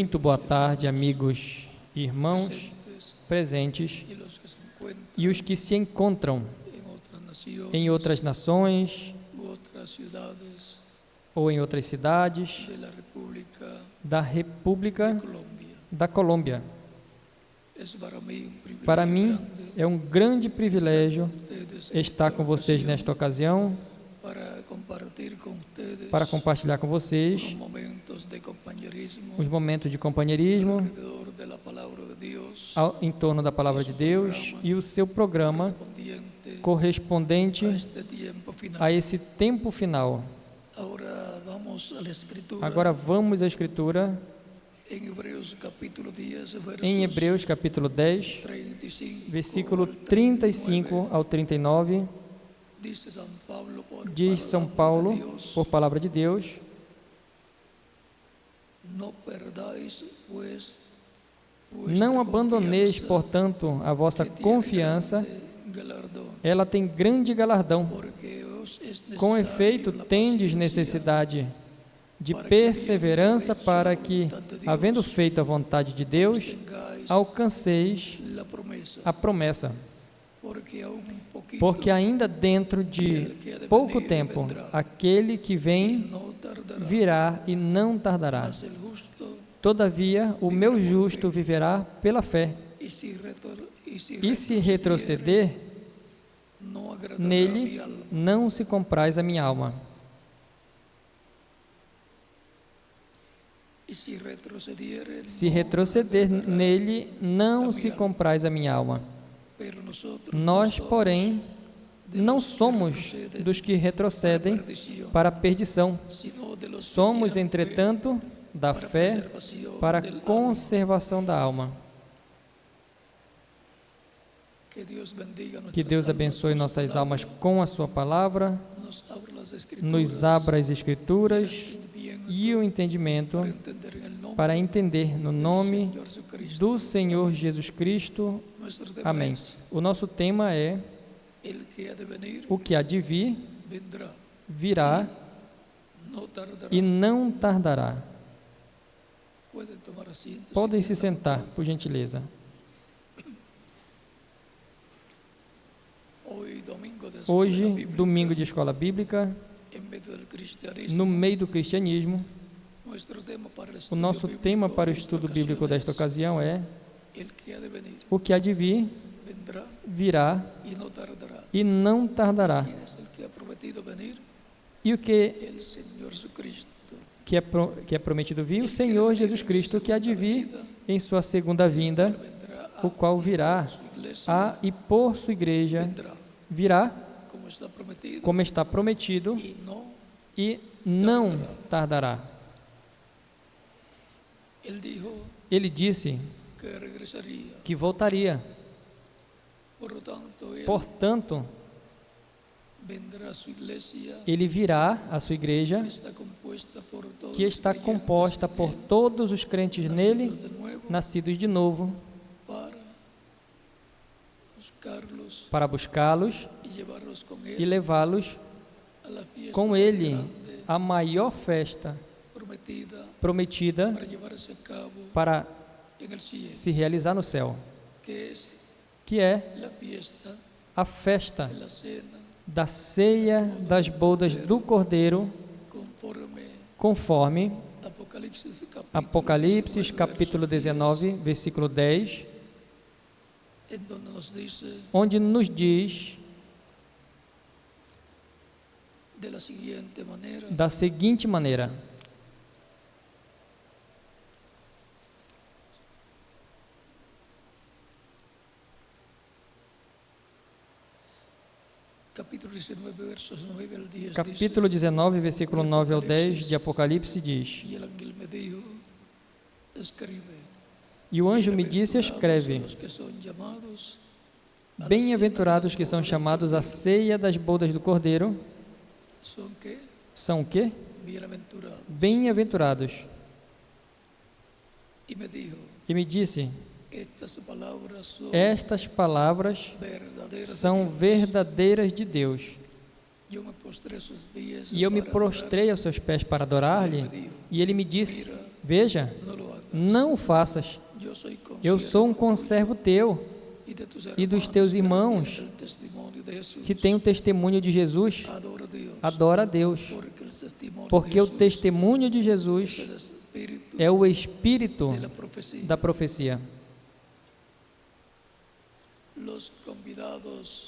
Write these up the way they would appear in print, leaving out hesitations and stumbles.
Muito boa tarde, amigos e irmãos presentes e os que se encontram em outras nações ou em outras cidades da República da Colômbia. Para mim é um grande privilégio estar com vocês nesta ocasião para compartilhar com vocês os momentos de companheirismo em torno da Palavra de Deus e o seu programa correspondente a esse tempo final. Agora vamos à Escritura em Hebreus capítulo 10, versículo 35 ao 39. Diz São Paulo, por palavra de Deus: não abandoneis, portanto, a vossa confiança, ela tem grande galardão. Com efeito, tendes necessidade de perseverança para que, havendo feito a vontade de Deus, alcanceis a promessa. Porque ainda dentro de pouco tempo, aquele que vem virá e não tardará. Todavia, o meu justo viverá pela fé. E se retroceder, nele não se compraz a minha alma. Se retroceder, nele não se compraz a minha alma. Nós, porém, não somos dos que retrocedem para a perdição. Somos, entretanto, da fé para a conservação da alma. Que Deus abençoe nossas almas com a sua palavra, nos abra as Escrituras e o entendimento para entender no nome do Senhor Jesus Cristo. Amém. O nosso tema é: o que há de vir, virá e não tardará. Podem se sentar, por gentileza. Hoje, domingo de escola bíblica, no meio do cristianismo, o nosso tema para o estudo bíblico desta ocasião é: o que há de vir, virá e não tardará. E o que é prometido vir? O Senhor Jesus Cristo, que há de vir em sua segunda vinda, o qual virá e por sua igreja virá, como está prometido, e não tardará. Ele disse que voltaria. Portanto, ele virá à sua igreja, que está composta por todos os crentes nele, nascidos de novo, para buscá-los e levá-los com ele à maior festa prometida para se realizar no céu, que é a festa da ceia das bodas do Cordeiro, conforme Apocalipse capítulo 19, versículo 10, onde nos diz da seguinte maneira: capítulo 19, versículo 9 ao 10 de Apocalipse diz: e o anjo me disse: escreve, bem-aventurados que são chamados à ceia das bodas do Cordeiro. São o quê? Bem-aventurados. E me disse: estas palavras são verdadeiras de Deus. E eu me prostrei aos seus pés para adorar-lhe, e ele me disse: veja, não o faças. Eu sou um conservo teu e dos teus irmãos que têm o testemunho de Jesus. Adora a Deus, porque o testemunho de Jesus é o espírito da profecia.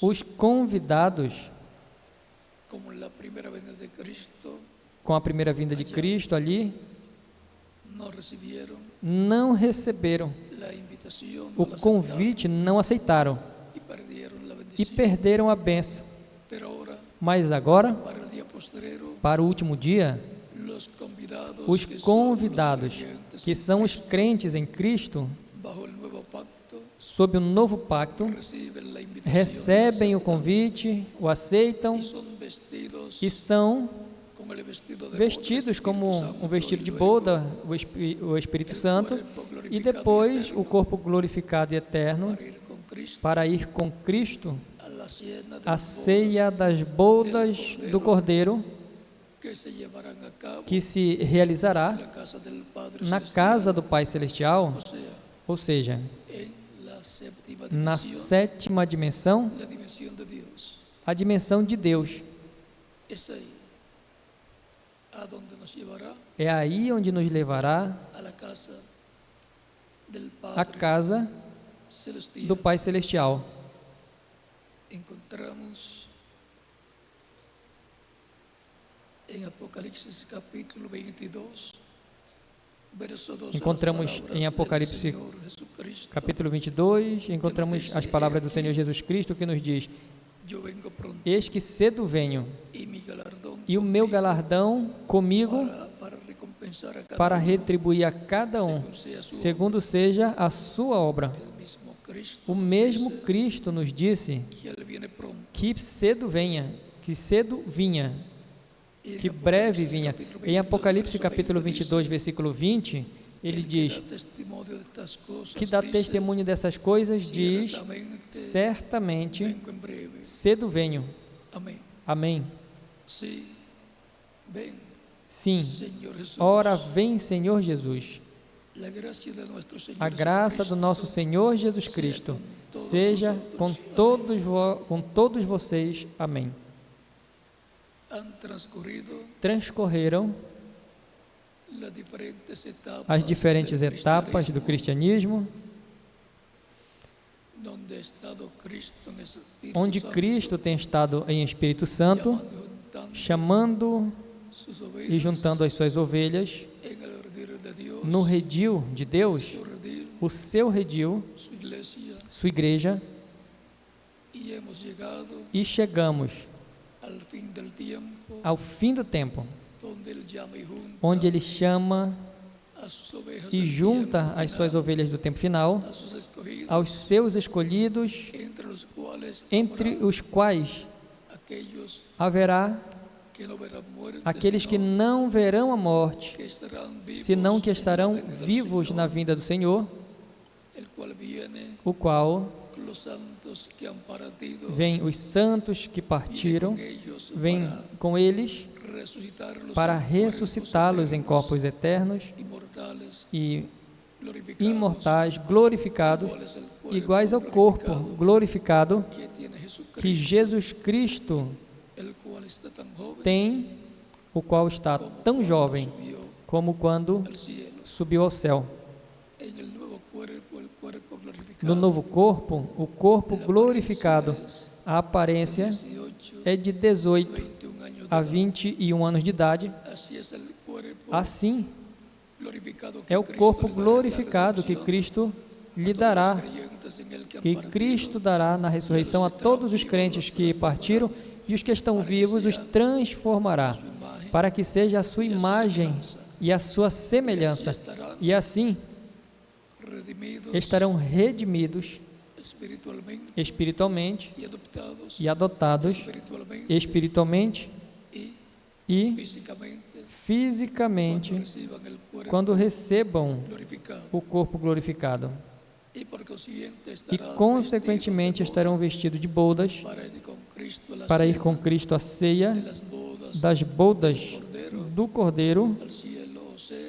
Os convidados, com a primeira vinda de Cristo ali, não receberam o convite, não aceitaram e perderam a bênção. Mas agora, para o último dia, os convidados, que são os crentes em Cristo, sob o novo pacto, recebem o convite, o aceitam e são vestidos como um vestido de boda, o Espírito Santo, e depois o corpo glorificado e eterno para ir com Cristo à ceia das bodas do Cordeiro, que se realizará na casa do Pai Celestial, ou seja, na sétima dimensão, a dimensão de Deus. É aí onde nos levará a casa do Pai Celestial. Encontramos em Apocalipse capítulo 22, Encontramos em Apocalipse capítulo 22, encontramos as palavras do Senhor Jesus Cristo que nos diz: eis que cedo venho, e o meu galardão comigo para retribuir a cada um, segundo seja a sua obra. O mesmo Cristo nos disse que cedo venha, que cedo vinha, que breve vinha. Em Apocalipse capítulo 22, versículo 20, ele diz que dá testemunho dessas coisas, diz: certamente cedo venho. Amém. Sim, ora vem Senhor Jesus. A graça do nosso Senhor Jesus Cristo seja com todos vocês. Amém. Transcorreram as diferentes etapas do cristianismo, onde Cristo tem estado em Espírito Santo, chamando e juntando as suas ovelhas no redil de Deus, o seu redil, sua igreja, e chegamos ao fim do tempo, onde Ele chama e junta as suas ovelhas do tempo final, aos seus escolhidos, entre os quais haverá aqueles que não verão a morte, senão que estarão vivos na vinda do Senhor, o qual vem os santos que partiram, vem com eles para ressuscitá-los em corpos eternos e imortais, glorificados, iguais ao corpo glorificado que Jesus Cristo tem, o qual está tão jovem como quando subiu ao céu. No novo corpo, o corpo glorificado, a aparência é de 18 a 21 anos de idade. Assim, é o corpo glorificado que Cristo lhe dará, que Cristo dará na ressurreição a todos os crentes que partiram, e os que estão vivos os transformará, para que seja a sua imagem e a sua semelhança, e assim estarão redimidos espiritualmente e adotados espiritualmente e fisicamente quando recebam o corpo glorificado. E, consequentemente, estarão vestidos de bodas para ir com Cristo à ceia das bodas do Cordeiro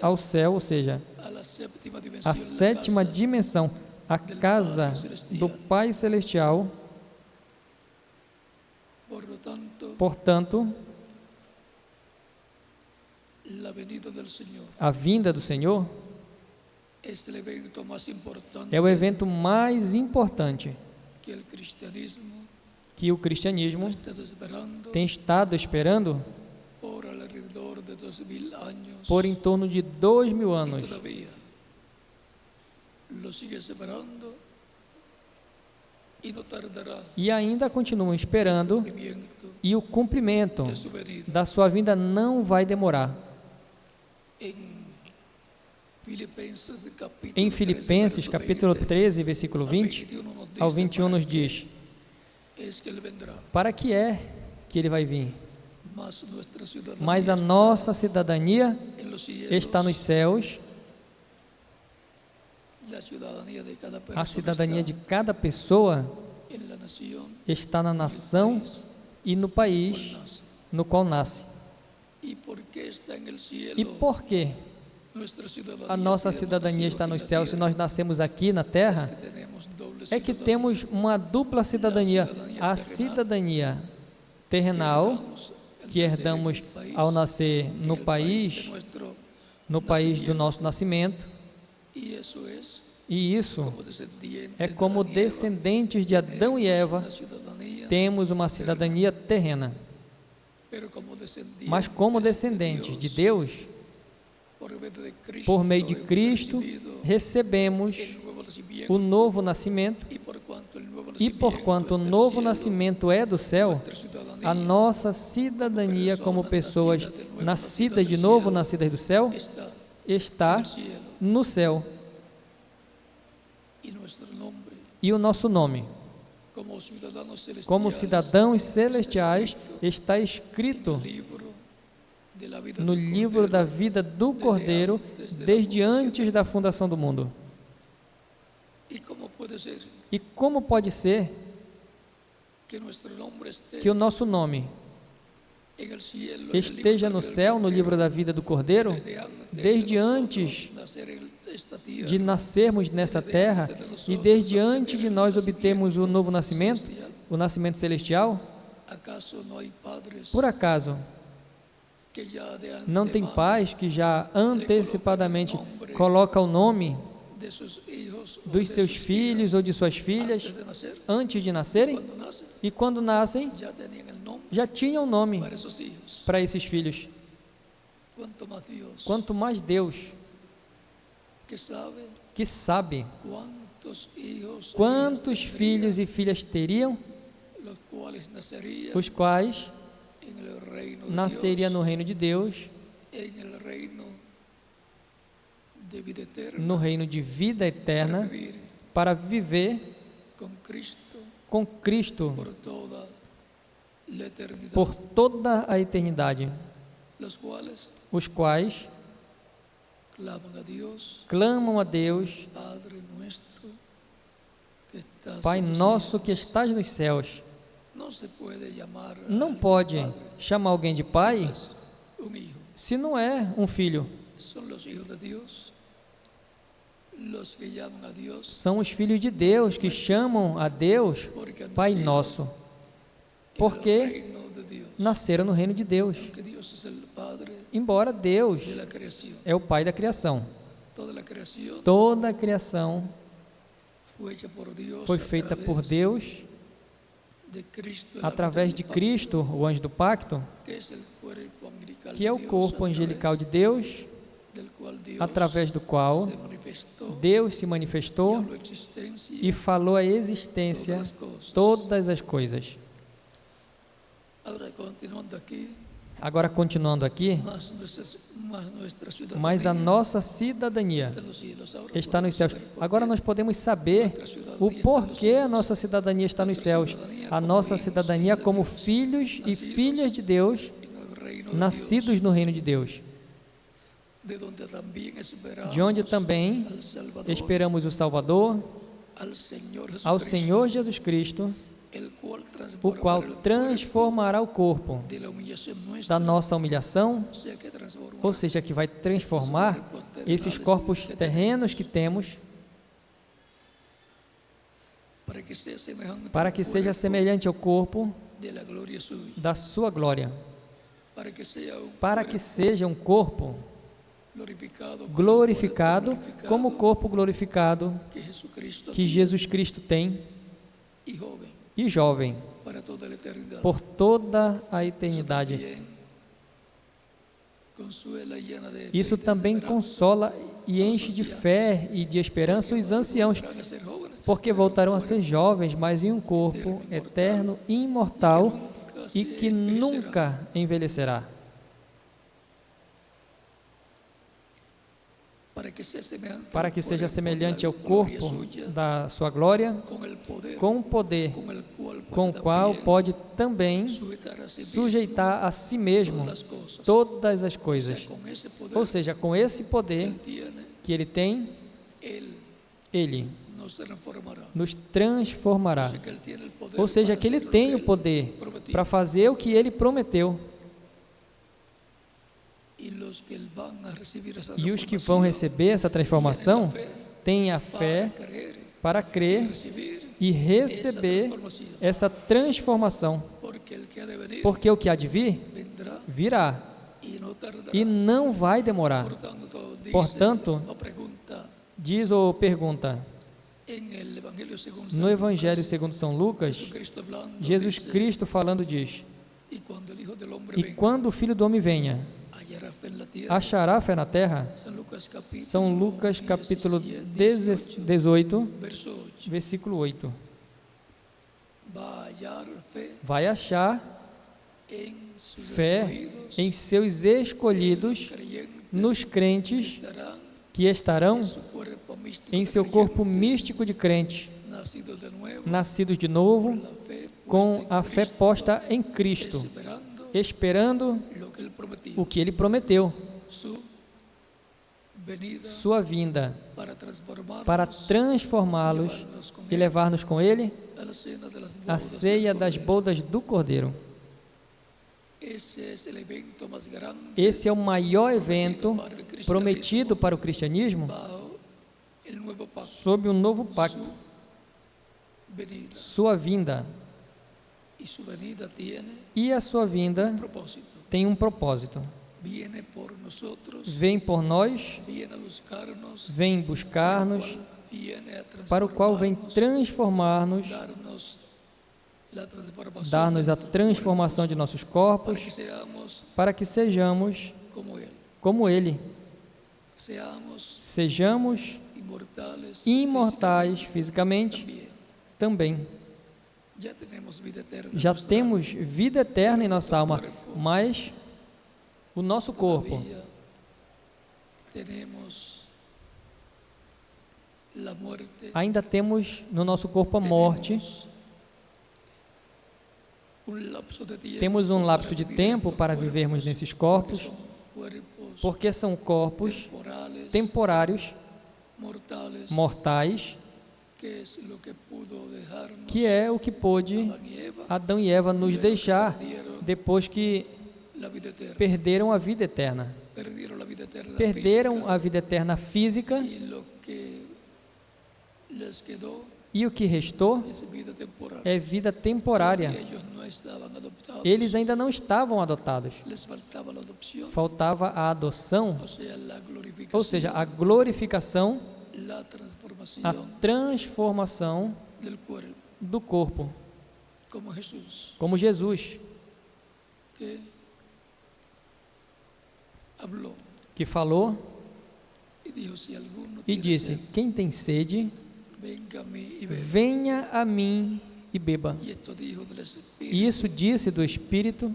ao céu, ou seja, séptima a dimensión, sétima dimensão, a casa do Pai Celestial. Por lo tanto, Portanto, la venida del Señor a vinda do Senhor es el evento más importante é o evento mais importante que el cristianismo que o cristianismo ha estado esperando tem estado esperando por alrededor de 2000 años por em torno de 2000 y anos. todavía lo sigue esperando y no tardará E ainda continuam esperando, el cumplimiento e o cumprimento de su venida. da sua vinda não vai demorar. Em Filipenses, capítulo 13, versículo 20 ao 21, nos diz: para que é que ele vai vir? Mas a nossa cidadania está nos céus, a cidadania de cada pessoa está na nação e no país no qual nasce. E por que a nossa cidadania está nos céus se nós nascemos aqui na terra? É que temos uma dupla cidadania, a cidadania terrenal, que herdamos ao nascer no país do nosso nascimento, e isso é como descendentes de Adão e Eva, temos uma cidadania terrena. Mas como descendentes de Deus, por meio de Cristo, recebemos o novo nascimento, e porquanto o novo nascimento é do céu, a nossa cidadania como pessoas nascidas de novo, nascidas do céu, está no céu. E o nosso nome, como cidadãos celestiais, está escrito no livro da vida do Cordeiro, desde antes da fundação do mundo. E como pode ser que o nosso nome esteja no céu, no livro da vida do Cordeiro, desde antes de nascermos nessa terra e desde antes de nós obtermos o novo nascimento, o nascimento celestial? Por acaso não tem pais que já antecipadamente coloca o nome dos seus filhos ou de suas filhas antes de nascerem? E quando nascem, já tinham nome para esses filhos. Quanto mais Deus, que sabe quantos filhos e filhas teriam, os quais nasceria no reino de Deus, no reino de vida eterna, para viver com Cristo por toda a eternidade, os quais clamam a Deus: Pai nosso que estás nos céus. Não pode chamar alguém de pai se não é um filho. São os filhos de Deus que chamam a Deus Pai Nosso, porque nasceram no reino de Deus. Embora Deus é o Pai da criação, toda a criação foi feita por Deus através de Cristo, o anjo do pacto, que é o corpo angelical de Deus, através do qual Deus se manifestou e falou a existência todas as coisas. Agora, continuando aqui, mas a nossa cidadania está nos céus. Agora nós podemos saber o porquê a nossa cidadania está nos céus. A nossa cidadania como filhos e filhas de Deus, nascidos no reino de Deus, de onde também esperamos o Salvador, ao Senhor Jesus Cristo, o qual transformará o corpo da nossa humilhação, ou seja, que vai transformar esses corpos terrenos que temos, para que seja semelhante ao corpo da sua glória, para que seja um corpo glorificado, como o corpo glorificado que Jesus Cristo tem, e jovem, por toda a eternidade. Isso também consola e enche de fé e de esperança os anciãos, porque voltarão a ser jovens, mas em um corpo eterno, imortal e que nunca envelhecerá. Para que seja semelhante ao corpo da sua glória, com o poder com o qual pode também sujeitar a si mesmo todas as coisas. Ou seja, com esse poder que Ele tem, Ele nos transformará. Ou seja, que Ele tem o poder para fazer o que Ele prometeu. E os que vão receber essa transformação têm a fé para crer e receber essa transformação. Porque o que há de vir, virá. E não vai demorar. Portanto, diz ou pergunta, no Evangelho segundo São Lucas, Jesus Cristo falando diz, e quando o Filho do Homem venha, achará fé na terra? São Lucas capítulo 18, versículo 8. Vai achar fé em seus escolhidos, nos crentes que estarão em seu corpo místico de crente, nascidos de novo, com a fé posta em Cristo, esperando o que Ele prometeu, sua vinda, para transformá-los e levar-nos com Ele à ceia das bodas do Cordeiro. Esse é o maior evento prometido para o cristianismo sob o novo pacto. Sua vinda. E a sua vinda tem um propósito. Vem por nós, vem buscar-nos, para o qual vem transformar-nos, dar-nos a transformação de nossos corpos, para que sejamos como Ele. Sejamos imortais fisicamente também. Já temos vida eterna em nossa alma, mas o nosso corpo ainda temos no nosso corpo a morte. Temos um lapso de tempo para vivermos nesses corpos, porque são corpos temporários, mortais, que é o que pôde Adão e Eva nos deixar depois que perderam a vida eterna. Perderam a vida eterna física e o que restou é vida temporária. Eles ainda não estavam adotados. Faltava a adoção, ou seja, a glorificação, a transformação do corpo, como Jesus, que falou e disse: quem tem sede, venha a mim e beba. E isso disse do Espírito,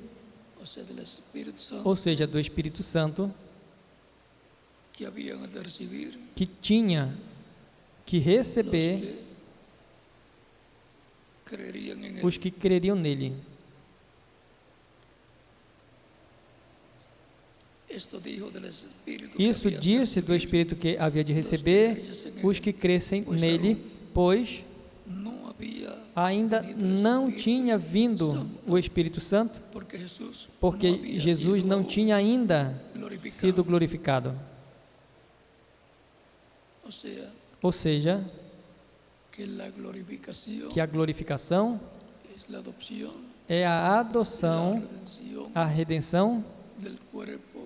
ou seja, do Espírito Santo, que tinha que receber os que creriam nele. Isso disse do Espírito que havia de receber os que crescem nele, pois ainda não tinha vindo o Espírito Santo, porque Jesus não tinha ainda sido glorificado. Ou seja, que a glorificação é a adoção, a redenção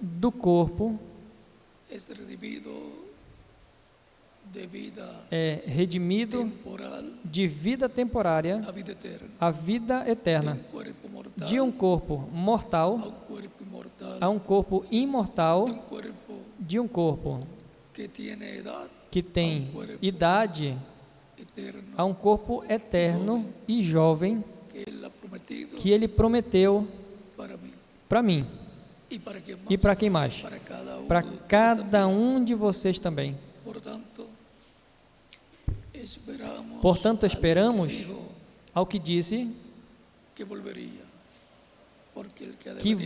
do corpo, é redimido de vida temporária à vida eterna, de um corpo mortal a um corpo imortal, de um corpo que tem idade a um corpo eterno e jovem que Ele prometeu para mim. E para quem mais? Para cada um de vocês também. Portanto, esperamos ao que disse que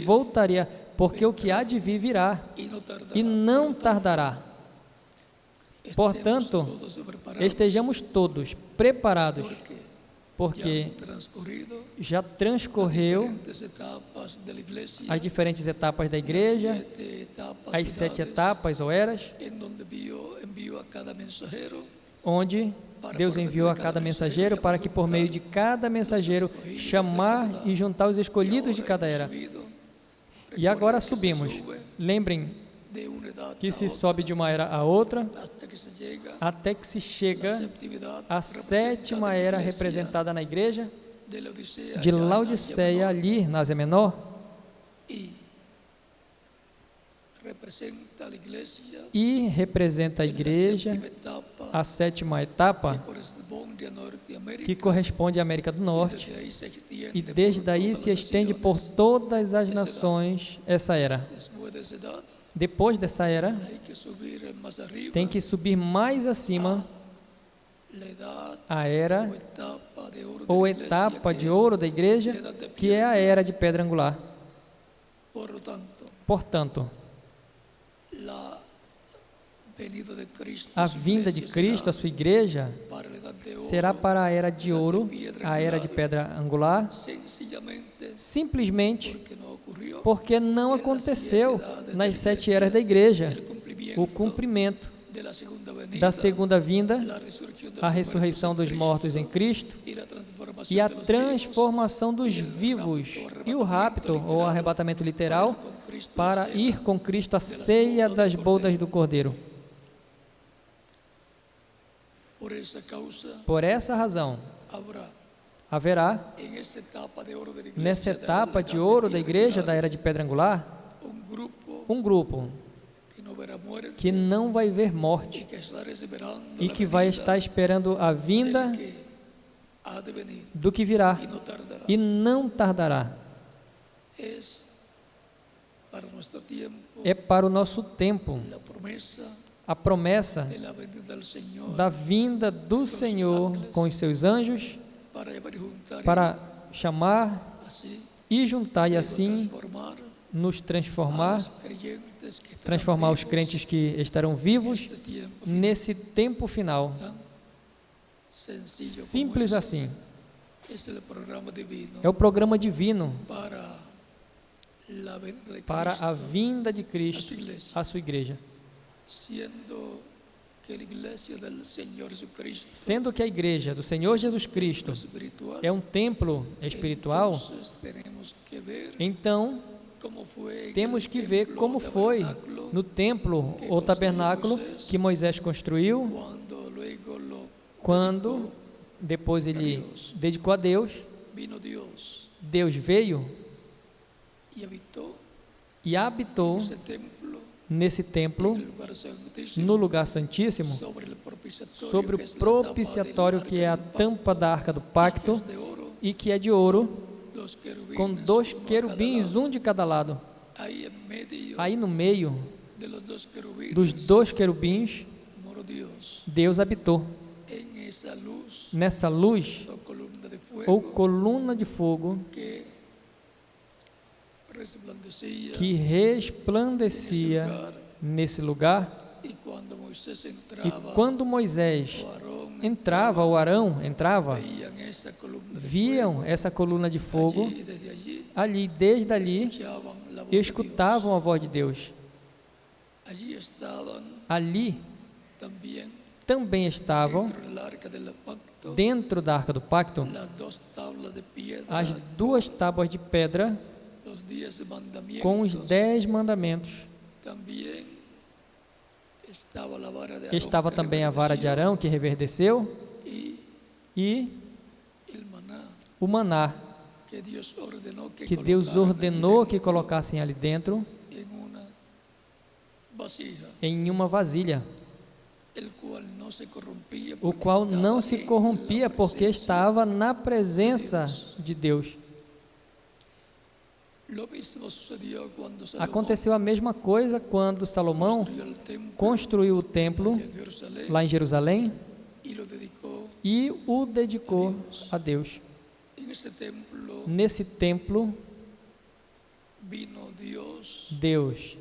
voltaria, porque o que há de vir virá e não tardará. Portanto, estejamos todos preparados, porque já transcorreu as diferentes etapas da igreja, as 7 etapas ou eras, onde Deus enviou a cada mensageiro para que por meio de cada mensageiro chamar e juntar os escolhidos de cada era. E agora subimos. Lembrem que se sobe de uma era a outra, até que se chega à 7ª era representada na igreja de Laodiceia, ali na Ásia Menor, e representa a igreja, a 7ª etapa, que corresponde à América do Norte, e desde aí se estende por todas as nações essa era. Depois dessa era, tem que subir mais acima a era ou etapa de ouro da igreja, que é a era de pedra angular. Portanto, a vinda de Cristo, a sua igreja, será para a era de ouro, a era de pedra angular, simplesmente porque não aconteceu nas 7 eras da igreja o cumprimento da segunda vinda, a ressurreição dos mortos em Cristo e a transformação dos vivos e o rapto ou arrebatamento literal para ir com Cristo à ceia das bodas do Cordeiro. Por essa razão, haverá, nessa etapa de ouro da igreja da era de pedra angular, um grupo que não vai ver morte e que vai estar esperando a vinda do que virá e não tardará. É para o nosso tempo a promessa da vinda do Senhor com os seus anjos para chamar e juntar e assim nos transformar os crentes que estarão vivos nesse tempo final. Simples assim. É o programa divino para a vinda de Cristo à sua igreja. Sendo que a igreja do Senhor Jesus Cristo é um templo espiritual, então temos que ver como foi no templo ou tabernáculo que Moisés construiu, quando depois ele dedicou a Deus, Deus veio e habitou nesse templo, no lugar santíssimo, sobre o propiciatório, que é a tampa da arca do pacto e que é de ouro, com 2 querubins, um de cada lado. Aí no meio dos 2 querubins, Deus habitou. Nessa luz ou coluna de fogo que resplandecia nesse lugar, e quando Moisés entrava, ou Arão entrava, veían esa columna de viam essa coluna de fogo, fuego, y desde allí ali, desde ali, escuchaban la voz de escutavam a voz de Deus. Dios. Allí estaban Ali también também estavam, dentro del arca del pacto dentro da Arca do Pacto, las dos tablas de piedra, as 2 tábuas de pedra los 10 mandamientos. com os 10 mandamentos. También estaba la vara de Aarón Estava que também a vara de Arão, que reverdeceu, y e el maná o maná, que Dios ordenó que Deus ordenou que colocassem ali dentro, en una vasija, em uma vasilha, el cual no se corrompía o porque qual estaba não se en corrompia la porque presencia. estava na presença de Deus. Lo mismo sucedió cuando Salomón Aconteceu a mesma coisa quando Salomão construyó el templo construiu o templo en Jerusalén lá em Jerusalém y lo dedicó. e o dedicou a Deus. En ese templo Nesse templo, vino Dios Deus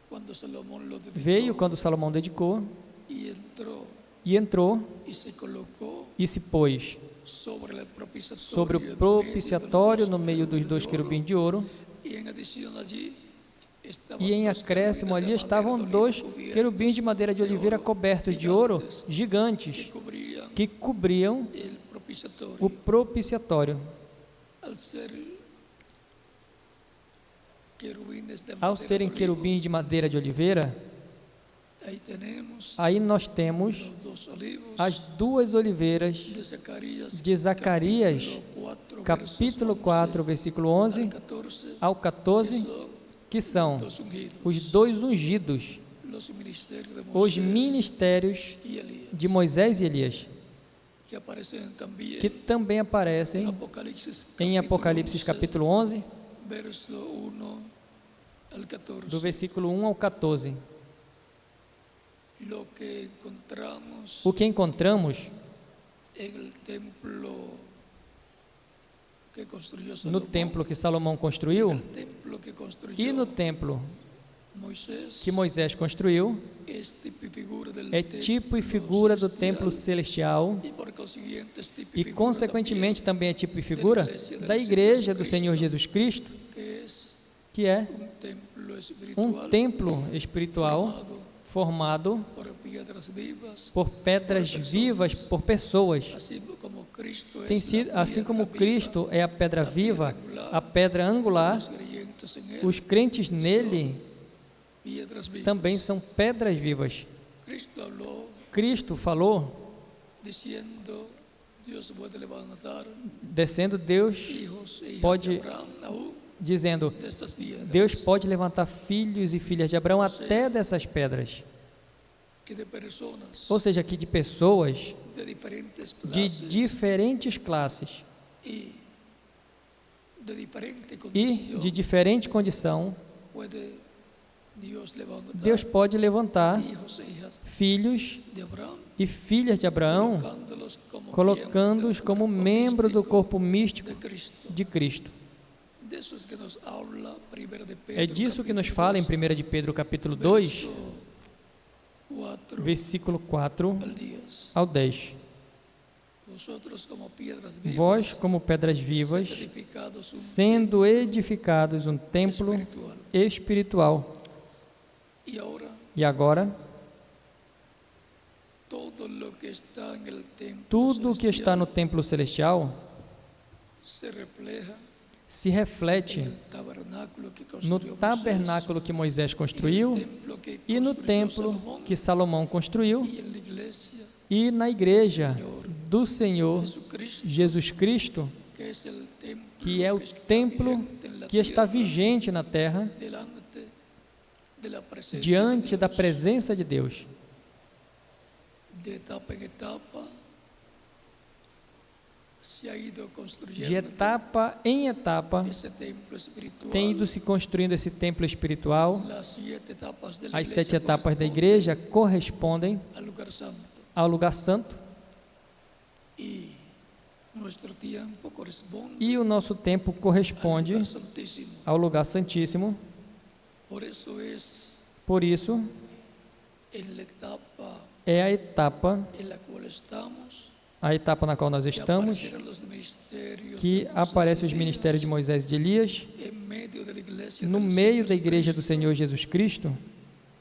cuando Salomón lo dedicó veio quando Salomão dedicou y entró e entrou y se colocó e se pôs sobre el propiciatorio, sobre o en medio propiciatório de no los meio dos 2 querubins de ouro, y en adición allí estaban e em dos acréscimo querubines ali de estavam madera de 2 oliva cubiertos querubins de madeira de oliveira cobertos de ouro gigantes cubrían que cobriam el propiciatorio. o propiciatório. Al ser querubines de Ao madera serem de olivo, querubins de madeira de oliveira, ahí tenemos aí nós temos los dos olivos as 2 oliveiras de Zacarias, de Zacarias, capítulo 4, capítulo 4, versículo 11 14, ao 14, que são dos ungidos, os 2 ungidos, los ministerios de os Moisés ministérios y Elías, de Moisés e Elias, que aparecen también que também aparecem em Apocalipse capítulo 11, verso 1 al 14. do versículo 1 ao 14. Lo que encontramos O que encontramos en el templo que construyó no Salomón, templo que Salomão construiu el templo que construyó e no templo Moisés, que Moisés construiu, es tipo y figura del é tipo e figura do templo celestial y por consiguiente es tipo e, figura consequentemente, também é tipo e figura da Igreja do Senhor Jesus Cristo, también, que es que é un templo espiritual um templo espiritual formado por piedras vivas, por pedras vivas, por pessoas. así como Cristo Tem es sido, la assim como piedra Cristo é a pedra viva, a pedra angular, viva, los creyentes en él, os crentes nele piedras vivas. também são pedras vivas. Cristo habló Cristo falou, diciendo, Dios puede levantar descendo Deus, hijos e hijas pode- de Abraham aún dizendo, de estas piedras, Deus pode levantar filhos e filhas de Abraão até dessas pedras. que de personas Ou seja, que de pessoas de diferentes de clases diferentes classes y de diferente e condición de diferente condição, puede Dios levantar Deus pode levantar hijos e hijas filhos de Abraham, e filhas de Abraão, colocando-os como membro do corpo místico de Cristo. de Cristo. De eso es que nos habla 1 de Pedro, É disso que nos capítulo fala em 2, 1 de Pedro capítulo 2, verso 4 versículo 4 al 10. ao 10. Vosotros como piedras vivas, Vós, como pedras vivas, sed edificados un sendo edificados um templo espiritual. espiritual. Y ahora E agora, todo lo que está en el templo tudo o que está celestial no templo celestial se refleja se reflete en el tabernáculo que no construyó tabernáculo que Moisés construiu Moisés, el templo que e no construyó templo Salomón, que Salomão construiu y en la iglesia e na igreja do Senhor Jesucristo, Jesus Cristo, que es el templo que é o está templo vigente en la que está tierra, vigente na terra, delante de la presencia diante de da Dios. presença de Deus. De etapa en etapa se ha ido De construyendo etapa em etapa, ese templo espiritual. tem ido se construindo esse templo espiritual. Las 7 etapas de la As iglesia 7 etapas da corresponden igreja correspondem al lugar santo ao lugar santo y nuestro tiempo corresponde e o nosso tempo al corresponde lugar santísimo. ao lugar santíssimo. Por eso es Por isso, en la etapa é a etapa en la cual estamos, na qual nós que estamos, aparecerán los ministerios que de aparece os Moisés y ministérios de Moisés e de Elias, Elías, en medio de la iglesia no del meio Señor da igreja do Jesucristo. Senhor Jesus Cristo.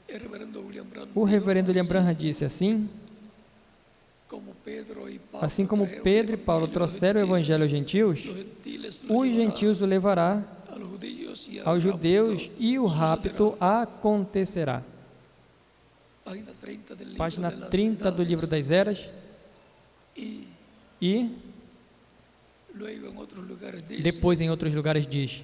El reverendo William Branham O reverendo dijo William Branham así, disse assim: como Pedro y Pablo assim como trajeron Pedro e el Paulo evangelio a los trouxeram o evangelho aos gentios, los gentiles lo os llevará gentios o levará a los judíos y al aos rapto judeus e o rapto sucederá. acontecerá. Página 30 del libro Página de las 30 do livro edades. das Eras. Y E luego en otros lugares dice depois em outros lugares diz,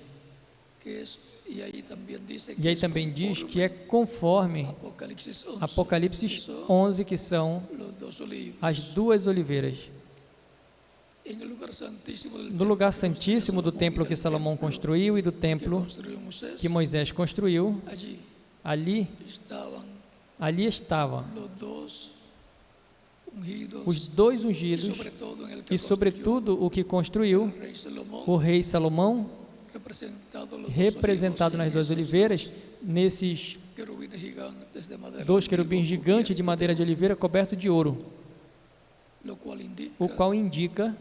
que es, y ahí también dice e que aí es também diz conforme que é conforme Apocalipsis 11, Apocalipse que son 11, que são los dos olivos. as duas oliveiras. En el lugar santísimo del No lugar templo que santíssimo do construyó templo Salomón y que del Salomão templo construiu e do que templo construyó Moisés, que Moisés construiu, allí ali estaban estavam los dos ungidos os dois y ungidos sobre todo en el que e, sobretudo, o que construiu construyó el rey Salomón, o rei Salomão, representado, los representado dos nas duas olivos, oliveiras, nesses querubines gigantes de madera dois de querubins olivo gigantes de cubierto madeira de oliveira coberto de ouro, lo cual indica o qual indica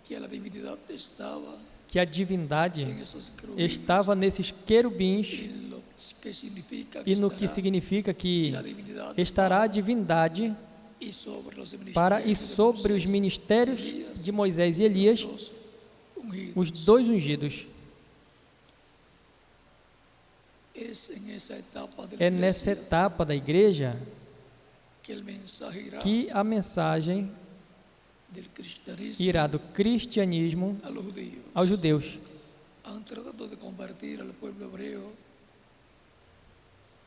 que la divinidad estaba que a divindade en esos querubines, estava nesses querubins y lo que significa e no que estará significa que la divinidad estará a divindade y sobre los para e ministerios de sobre os Moisés, ministérios Elías, de Moisés e Elias, dos ungidos. os dois ungidos. Es en esa etapa de la É nessa iglesia etapa da igreja que el mensaje irá que a mensagem del cristianismo irá do cristianismo a los judíos. aos judeus. Han tratado de convertir al pueblo hebreo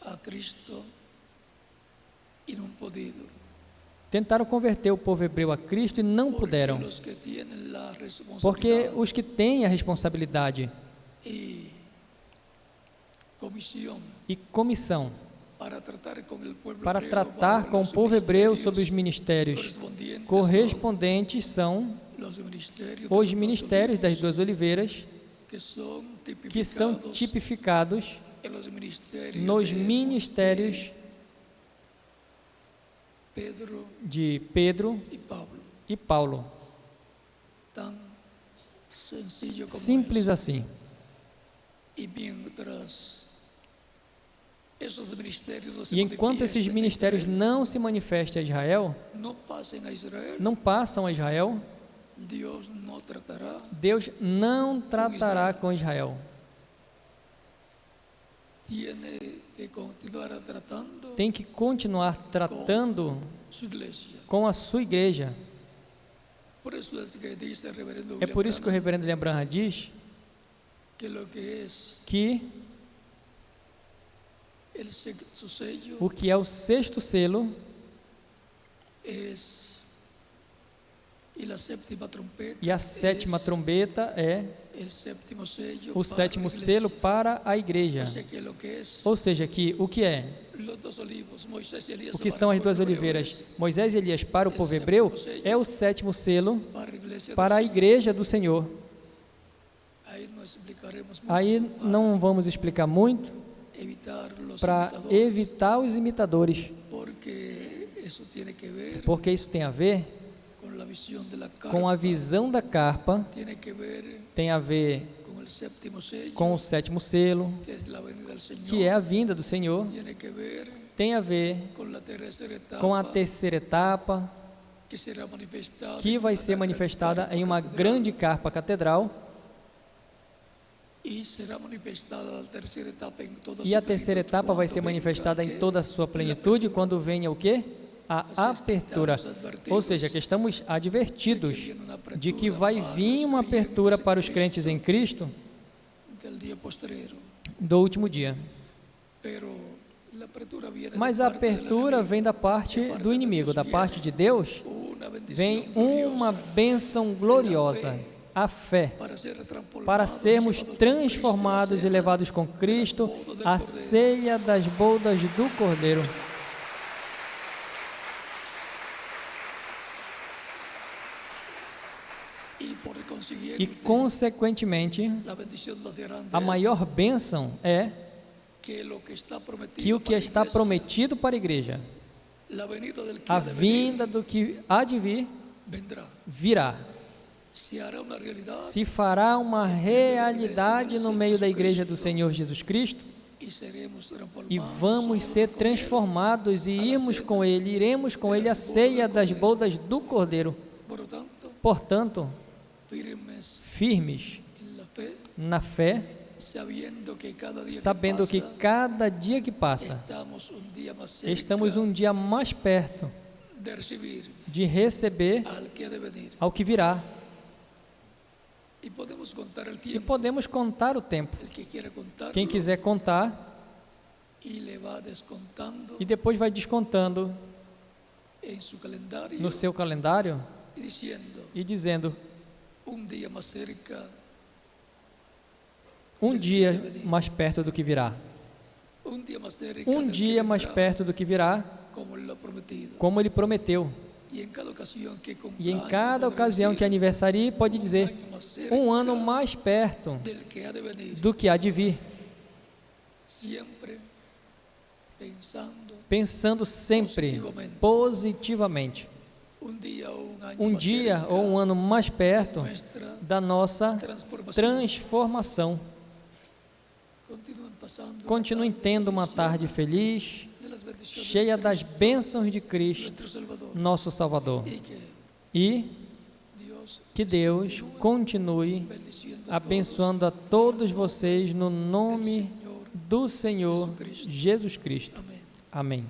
a Cristo y no han podido. Tentaram converter o povo hebreu a Cristo e não Porque puderam, los que tienen la porque responsabilidad os que têm a responsabilidade y comisión e comissão para tratar com el pueblo para hebreo tratar bajo com o los povo hebreu ministerios sobre os ministérios correspondientes correspondentes são son los ministerios, os de los ministérios das olivos, duas oliveiras, que são que são tipificados tipificados en los ministerios nos de ministérios Pedro de Pedro y Pablo. e Paulo. Tan sencillo como Simples assim. Y mientras esos ministerios no se E enquanto esses manifiesten a ministérios Israel, não se manifestem a Israel, no pasen a Israel, não passam a Israel, Dios no tratará. Deus não tratará com Israel. Tiene que continuar tratando Tem que continuar tratando su iglesia. com a sua igreja. Por eso es que dice el reverendo É William por isso que o Branham reverendo William Branham diz que lo que es que el sexto sello o que é o sexto selo es y la séptima trompeta e a sétima es trombeta é el séptimo sello o para sétimo la iglesia. selo para a igreja. O sea que lo que es Ou seja, que o que é? los dos olivos, Moisés y Elías O que para são el as duas pueblo hebreo oliveiras, es Moisés e Elias para o povo hebreu, é o sétimo selo para la iglesia del para a Señor. igreja do Senhor. Ahí no explicaremos mucho Aí para não vamos explicar muito evitar los para imitadores, evitar os imitadores, porque eso tiene que ver porque isso tem a ver con la visión de la carta, com a visão da carpa, tiene que ver tem a ver con el séptimo sello, com o sétimo selo, que es la venida del Señor, que é a vinda do Senhor, tiene que ver tem a ver con la tercera etapa, com a terceira etapa, que será manifestada que en vai una ser gran manifestada carpa em uma catedral, grande carpa catedral, y será manifestada la tercera etapa en toda e su a terceira plenitud, etapa vai cuando ser venga manifestada em aquel toda a sua plenitude quando venha o quê? A apertura. Ou seja, que estamos advertidos de que vai vir uma apertura para os crentes em Cristo del día postrero. do último dia. Pero la apertura viene de Mas a parte del apertura enemigo. vem da parte do inimigo, da parte de Deus Una bendición vem gloriosa uma bênção gloriosa, a fé, para sermos transformados e levados com Cristo à ceia das bodas do Cordeiro. E, consequentemente, la bendición más grande a maior bênção é es que lo que está prometido que o que para la está iglesia prometido para a igreja La venida del que a ha de venir vinda do que há de vir vendrá. virá. Se hará una realidad Se fará uma realidade no meio da igreja do Senhor Jesus Cristo, y seremos e transformados vamos ser transformados e iremos com Ele à ceia das bodas do Cordeiro. Por lo tanto, Portanto, firmes firmes en la fe, na fé, sabiendo que cada día sabendo que que pasa, cada dia que passa, estamos un día más cerca estamos um dia mais perto de recibir de receber al que ha de venir. ao que virá. Y podemos contar el E tiempo. podemos contar o tempo. El que quiera contarlo Quem quiser contar, y le va descontando e depois vai descontando en su calendario no seu calendário y diciendo e dizendo: un día más cerca, um dia mais perto do que virá. un día más cerca Um del que dia mais vendrá, perto do que virá, como él lo ha prometido. como Ele prometeu. Y en cada ocasión que E em cumpla cada año, podrá ocasião que decir, aniversarie, pode dizer: año más cerca um ano mais perto del que ha de venir, do que há de vir. siempre Pensando sempre positivamente. Um dia ou um ano mais perto da nossa transformação. Continuem tendo uma tarde feliz, cheia das bênçãos de Cristo, nosso Salvador. E que Deus continue abençoando a todos vocês no nome do Senhor Jesus Cristo. Amém.